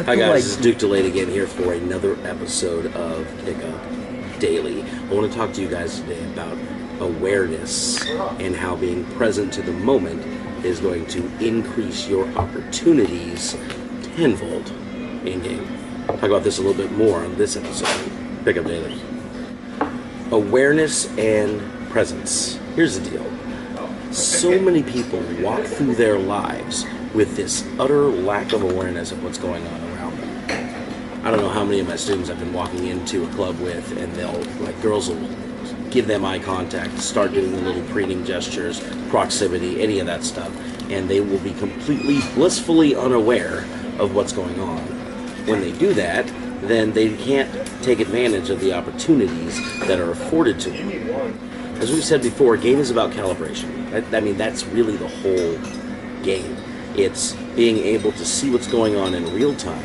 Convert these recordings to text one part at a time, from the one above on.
Hi guys, this is Delaet again here for another episode of PickupDaily. I want to talk to you guys today about awareness and how being present to the moment is going to increase your opportunities tenfold in-game. Talk about this a little bit more on this episode of PickupDaily. Awareness and presence. Here's the deal. So many people walk through their lives with this utter lack of awareness of what's going on around them. I don't know how many of my students I've been walking into a club with, and girls will give them eye contact, start doing the little preening gestures, proximity, any of that stuff, and they will be completely blissfully unaware of what's going on. When they do that, then they can't take advantage of the opportunities that are afforded to them. As we've said before, a game is about calibration. I mean, that's really the whole game. It's being able to see what's going on in real time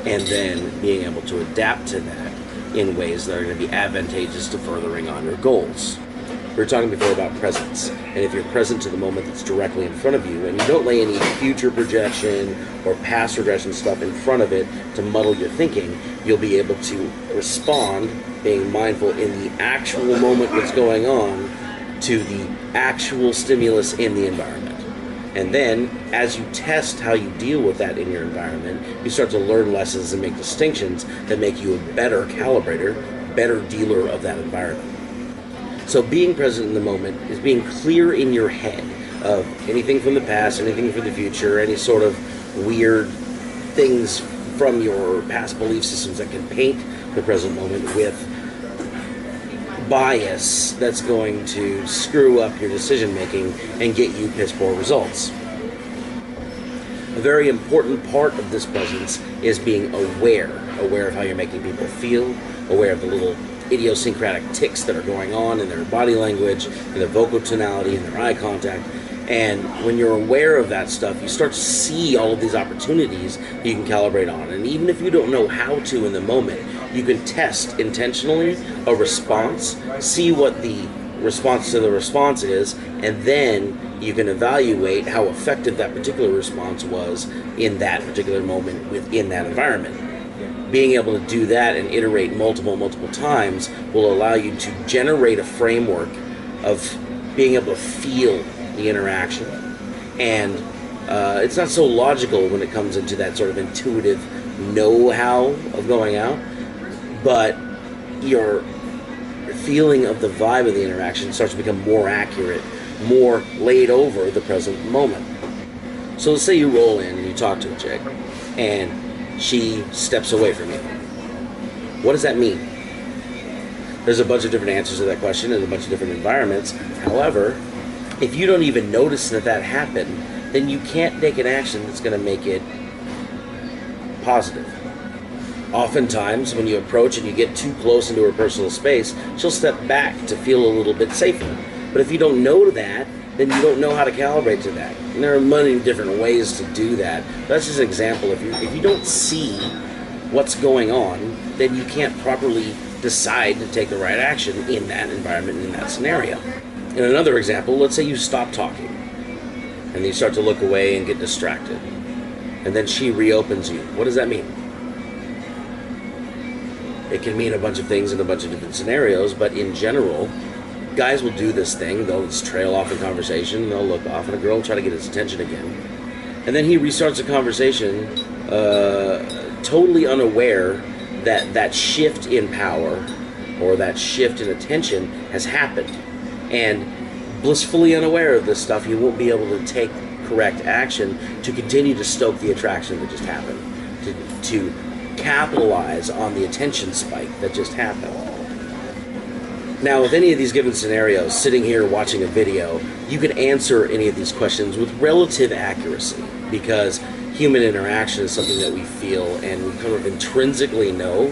and then being able to adapt to that in ways that are going to be advantageous to furthering on your goals. We were talking before about presence, and if you're present to the moment that's directly in front of you and you don't lay any future projection or past regression stuff in front of it to muddle your thinking, you'll be able to respond, being mindful in the actual moment that's going on, to the actual stimulus in the environment. And then, as you test how you deal with that in your environment, you start to learn lessons and make distinctions that make you a better calibrator, better dealer of that environment. So being present in the moment is being clear in your head of anything from the past, anything from the future, any sort of weird things from your past belief systems that can paint the present moment with bias that's going to screw up your decision making and get you piss poor results. A very important part of this presence is being aware of how you're making people feel, aware of the little idiosyncratic tics that are going on in their body language, in their vocal tonality, in their eye contact. And when you're aware of that stuff, you start to see all of these opportunities that you can calibrate on. And even if you don't know how to in the moment, you can test intentionally a response, see what the response to the response is, and then you can evaluate how effective that particular response was in that particular moment within that environment. Being able to do that and iterate multiple times will allow you to generate a framework of being able to feel the interaction. And it's not so logical when it comes into that sort of intuitive know-how of going out, but your feeling of the vibe of the interaction starts to become more accurate, more laid over the present moment. So let's say you roll in and you talk to a chick, and she steps away from you. What does that mean? There's a bunch of different answers to that question in a bunch of different environments. However, if you don't even notice that that happened, then you can't take an action that's going to make it positive. Oftentimes, when you approach and you get too close into her personal space, she'll step back to feel a little bit safer. But if you don't know that, then you don't know how to calibrate to that. And there are many different ways to do that. That's just an example. If you don't see what's going on, then you can't properly decide to take the right action in that environment, in that scenario. In another example, let's say you stop talking, and you start to look away and get distracted. And then she reopens you. What does that mean? It can mean a bunch of things in a bunch of different scenarios, but in general, guys will do this thing. They'll just trail off in conversation, and they'll look off, and a girl will try to get his attention again. And then he restarts the conversation, totally unaware that that shift in power or that shift in attention has happened. And blissfully unaware of this stuff, you won't be able to take correct action to continue to stoke the attraction that just happened, to capitalize on the attention spike that just happened. Now, with any of these given scenarios, sitting here watching a video, you can answer any of these questions with relative accuracy, because human interaction is something that we feel and we kind of intrinsically know.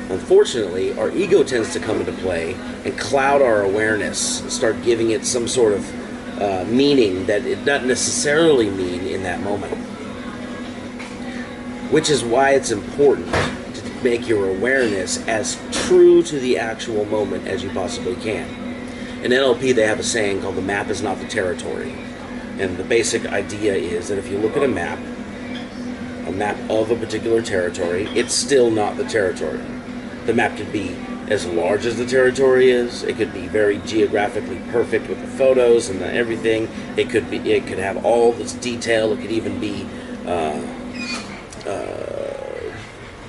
Unfortunately, our ego tends to come into play and cloud our awareness, start giving it some sort of meaning that it doesn't necessarily mean in that moment. Which is why it's important to make your awareness as true to the actual moment as you possibly can. In NLP, they have a saying called the map is not the territory. And the basic idea is that if you look at a map, a map of a particular territory, it's still not the territory. The map could be as large as the territory is. It could be very geographically perfect with the photos and everything. It could have all this detail. It could even be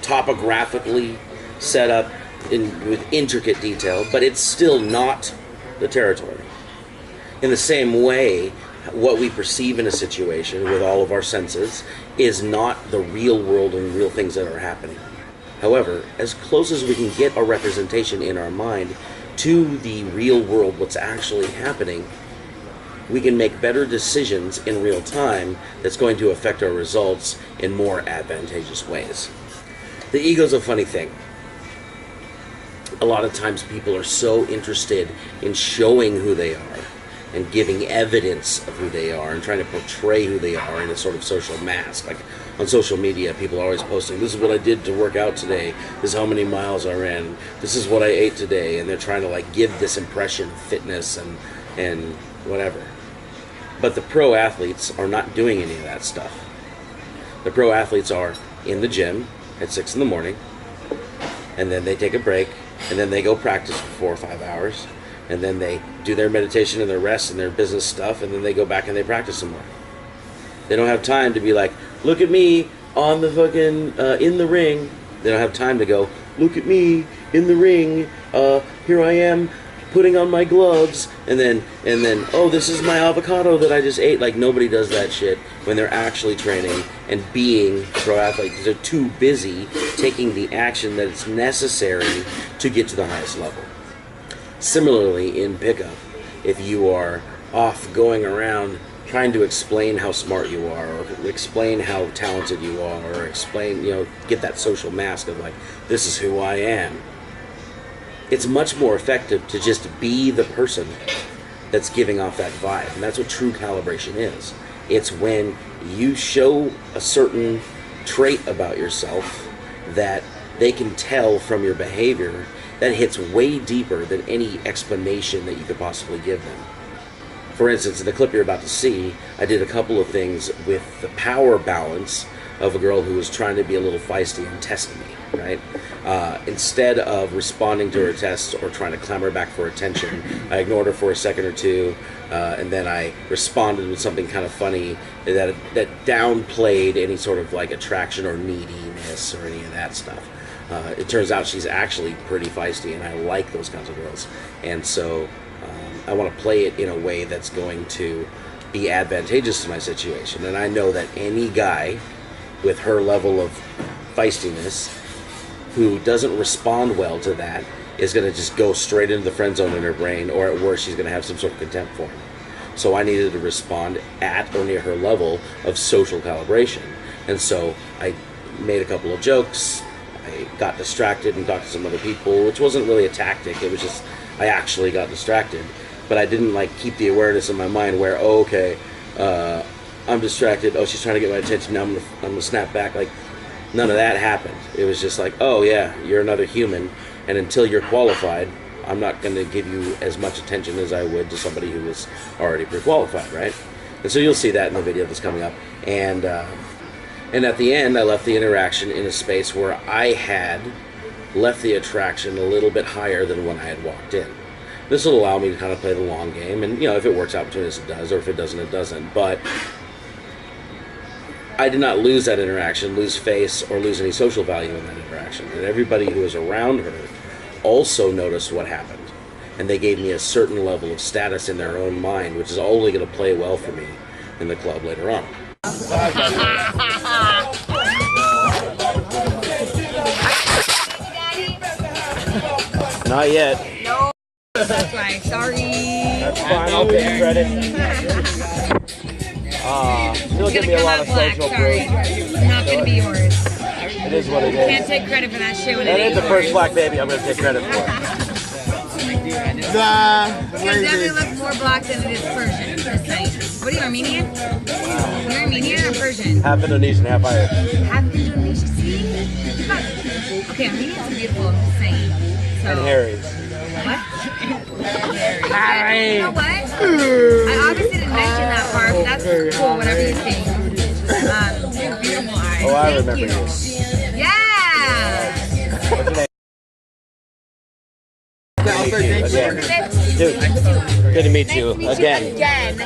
topographically set up with intricate detail, but it's still not the territory. In the same way, what we perceive in a situation with all of our senses is not the real world and real things that are happening. However, as close as we can get a representation in our mind to the real world, what's actually happening, we can make better decisions in real time that's going to affect our results in more advantageous ways. The ego's a funny thing. A lot of times people are so interested in showing who they are and giving evidence of who they are and trying to portray who they are in a sort of social mask. Like on social media, people are always posting, this is what I did to work out today, this is how many miles I ran, this is what I ate today, and they're trying to like give this impression of fitness and whatever. But the pro athletes are not doing any of that stuff. The pro athletes are in the gym at 6 in the morning, and then they take a break, and then they go practice for 4 or 5 hours, and then they do their meditation and their rest and their business stuff, and then they go back and they practice some more. They don't have time to be like, look at me on the fucking, in the ring. They don't have time to go, look at me in the ring, here I am putting on my gloves, and then, oh, this is my avocado that I just ate. Like, nobody does that shit when they're actually training and being pro athlete, because they're too busy taking the action that is necessary to get to the highest level. Similarly, in pickup, if you are off going around trying to explain how smart you are, or explain how talented you are, or explain, get that social mask of like, this is who I am, it's much more effective to just be the person that's giving off that vibe. And that's what true calibration is. It's when you show a certain trait about yourself that they can tell from your behavior that hits way deeper than any explanation that you could possibly give them. For instance, in the clip you're about to see, I did a couple of things with the power balance of a girl who was trying to be a little feisty and test me, right? Instead of responding to her tests or trying to clamor back for attention, I ignored her for a second or two, and then I responded with something kind of funny that downplayed any sort of like attraction or neediness or any of that stuff. It turns out she's actually pretty feisty, and I like those kinds of girls. And so I want to play it in a way that's going to be advantageous to my situation. And I know that any guy with her level of feistiness who doesn't respond well to that is going to just go straight into the friend zone in her brain, or at worst she's going to have some sort of contempt for him. So I needed to respond at or near her level of social calibration. And so I made a couple of jokes, I got distracted and talked to some other people, which wasn't really a tactic, it was just I actually got distracted. But I didn't like keep the awareness in my mind where, oh, okay, I'm distracted, oh, she's trying to get my attention, now I'm gonna snap back. Like, none of that happened. It was just like, oh yeah, you're another human, and until you're qualified, I'm not going to give you as much attention as I would to somebody who is already pre-qualified, right? And so you'll see that in the video that's coming up. And at the end, I left the interaction in a space where I had left the attraction a little bit higher than when I had walked in. This will allow me to kind of play the long game, and if it works out between us, it does, or if it doesn't, it doesn't. But I did not lose that interaction, lose face, or lose any social value in that interaction. And everybody who was around her also noticed what happened. And they gave me a certain level of status in their own mind, which is only going to play well for me in the club later on. Not yet. No. That's right. Sorry. That's fine. I'll take credit. You'll give me a lot of social proof. Not gonna be yours. It is what it is. Can't take credit for that shit when that it ain't is the first black baby I'm gonna take credit for. It definitely looks more black than it is Persian. Just saying. What are you, Armenian? You're Armenian or Persian? Half Indonesian, half Irish. Half Indonesian. See? Okay, Armenians are beautiful. I'm just saying. So, and Harry's. What? Harry. You know what? I obviously didn't mention that part, but that's cool, whatever you think. Beautiful eyes. Oh, Oh, I Thank remember you. you. Yeah. What's your name? I'll say thank you. Again. Dude, good to meet you again. Again.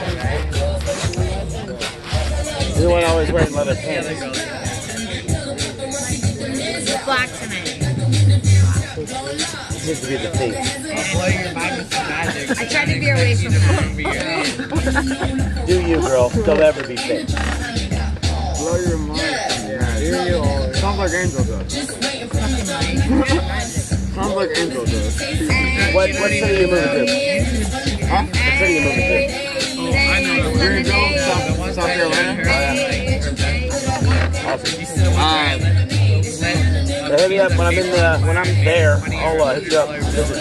You're the one always wearing leather pants. Black tonight. Seems to be the theme. I tried to veer away from that. Do you, girl. Don't ever be fake. Blow your mind. Yeah. Sounds like Angel does. Sounds like Angel does. What city are you moving to? Huh? What city are you moving to? Greenville, South Carolina. Hit me up when I'm there. I'll hit you up. Visit.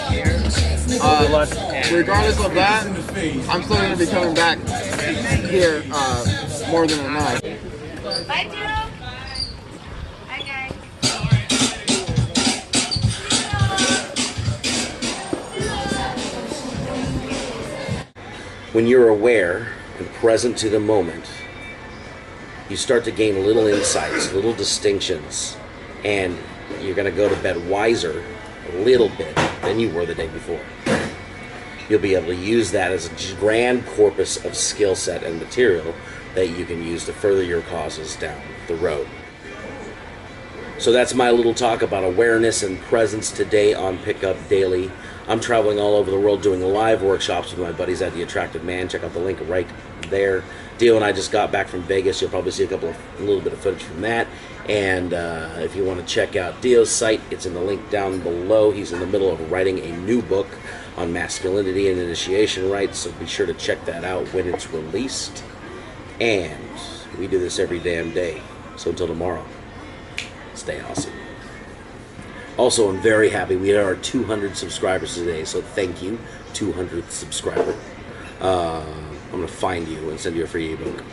Lunch. Regardless of that, I'm still going to be coming back here more than a night. Bye, Joe. Hi, guys. When you're aware and present to the moment, you start to gain little insights, little distinctions, and you're going to go to bed wiser a little bit than you were the day before. You'll be able to use that as a grand corpus of skill set and material that you can use to further your causes down the road. So that's my little talk about awareness and presence today on Pickup Daily. I'm traveling all over the world doing live workshops with my buddies at The Attractive Man. Check out the link right there. Dio and I just got back from Vegas. You'll probably see a little bit of footage from that. And if you want to check out Dio's site, it's in the link down below. He's in the middle of writing a new book on masculinity and initiation rites, so be sure to check that out when it's released. And we do this every damn day. So until tomorrow, stay awesome. Also, I'm very happy we had our 200 subscribers today, so thank you, 200th subscriber. I'm going to find you and send you a free ebook.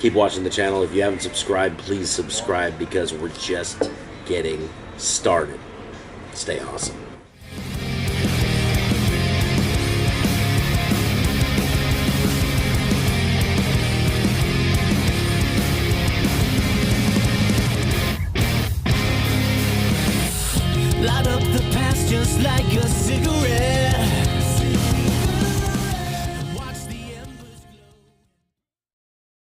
Keep watching the channel. If you haven't subscribed, please subscribe because we're just getting started. Stay awesome. Light up the past just like a cigarette.